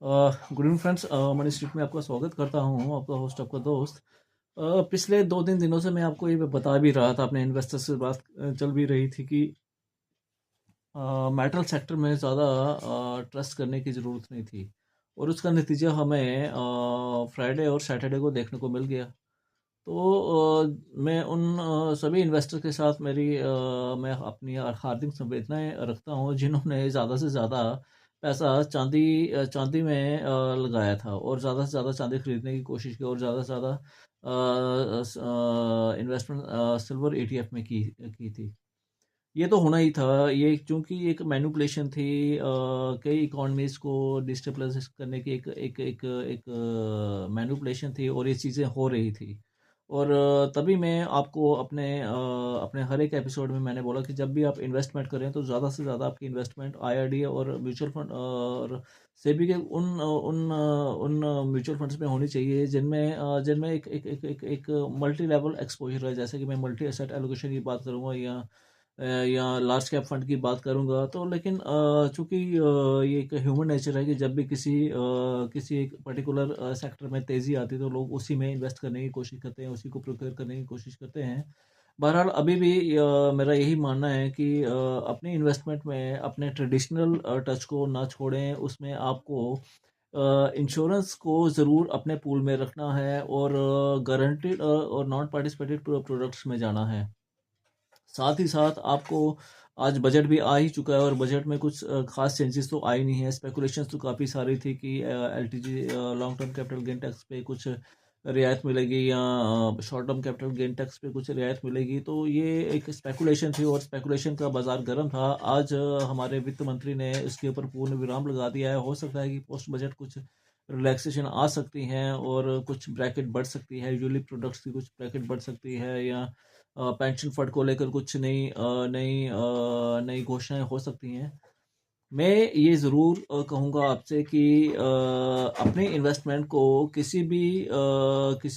Good evening friends. Money street में आपका स्वागत करता हूँ, आपका होस्ट, आपका दोस्त। पिछले 2-3 दिनों से मैं आपको ये बता भी रहा था, अपने इन्वेस्टर से बात चल भी रही थी कि मेटल सेक्टर में ज़्यादा ट्रस्ट करने की ज़रूरत नहीं थी, और उसका नतीजा हमें फ्राइडे और सैटरडे को देखने को मिल गया। तो मैं उन सभी इन्वेस्टर के साथ मैं अपनी हार्दिक संवेदनाएं रखता हूं, जिन्होंने ज़्यादा से ज़्यादा पैसा चांदी में लगाया था, और ज़्यादा से ज़्यादा चांदी खरीदने की कोशिश की, और ज़्यादा से ज़्यादा इन्वेस्टमेंट सिल्वर ईटीएफ में की थी। ये तो होना ही था। ये चूंकि एक मैनिपुलेशन थी, कई इकोनॉमीज को डिस्टेबलाइज करने की एक मैनिपुलेशन थी, और ये चीज़ें हो रही थी। और तभी मैं आपको अपने हर एक एपिसोड में मैंने बोला कि जब भी आप इन्वेस्टमेंट करें तो ज़्यादा से ज़्यादा आपकी इन्वेस्टमेंट आईआरडी और म्यूचुअल फंड और सेबी के उन म्यूचुअल फंड्स में होनी चाहिए, जिनमें एक मल्टी लेवल एक्सपोजर है। जैसे कि मैं मल्टी एसेट एलोकेशन की बात करूँगा, या लार्ज कैप फंड की बात करूंगा। तो लेकिन चूंकि ये एक ह्यूमन नेचर है कि जब भी किसी एक पर्टिकुलर सेक्टर में तेजी आती है तो लोग उसी में इन्वेस्ट करने की कोशिश करते हैं, उसी को प्रोक्योर करने की कोशिश करते हैं। बहरहाल अभी भी मेरा यही मानना है कि अपनी इन्वेस्टमेंट में अपने ट्रेडिशनल टच को ना छोड़ें। उसमें आपको इंश्योरेंस को ज़रूर अपने पूल में रखना है, और गारंटीड और नॉन पार्टिसिपेटेड प्रोडक्ट्स में जाना है। साथ ही साथ आपको आज बजट भी आ ही चुका है, और बजट में कुछ खास चेंजेस तो आई नहीं है। स्पेकुलेशंस तो काफ़ी सारी थी कि LTG long term capital gain tax पे कुछ रियायत मिलेगी, या short term capital gain tax पे कुछ रियायत मिलेगी। तो ये एक स्पेकुलेशन थी, और स्पेकुलेशन का बाजार गर्म था। आज हमारे वित्त मंत्री ने इसके ऊपर पूर्ण विराम लगा दिया है। हो सकता है कि पोस्ट बजट कुछ रिलैक्सेशन आ सकती हैं, और कुछ ब्रैकेट बढ़ सकती है, यूजुअली प्रोडक्ट्स की कुछ ब्रैकेट बढ़ सकती है, या पेंशन फंड को लेकर कुछ नई घोषणाएं हो सकती हैं। मैं ये ज़रूर कहूँगा आपसे कि अपने इन्वेस्टमेंट को किसी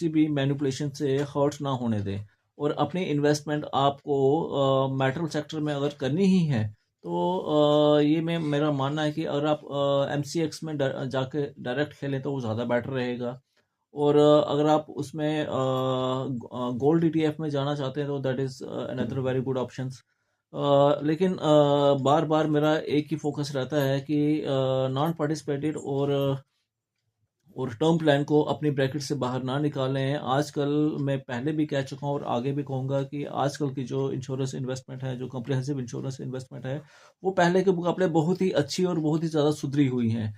भी मैनिपुलेशन से हर्ट ना होने दें, और अपनी इन्वेस्टमेंट आपको मेटल सेक्टर में अगर करनी ही है तो ये मेरा मानना है कि अगर आप एमसीएक्स में जाके डायरेक्ट खेलें तो वो ज़्यादा बेटर रहेगा। और अगर आप उसमें गोल्ड ईटीएफ में जाना चाहते हैं तो that is another very good options. लेकिन बार बार मेरा एक ही फोकस रहता है कि नॉन पार्टिसिपेटेड और टर्म प्लान को अपनी ब्रैकेट से बाहर ना निकालें। आजकल मैं पहले भी कह चुका हूँ और आगे भी कहूँगा कि आजकल की जो इंश्योरेंस इन्वेस्टमेंट है, जो कम्प्रिहेंसिव इंश्योरेंस इन्वेस्टमेंट है, वो पहले के मुकाबले बहुत ही अच्छी और बहुत ही ज़्यादा सुधरी हुई हैं।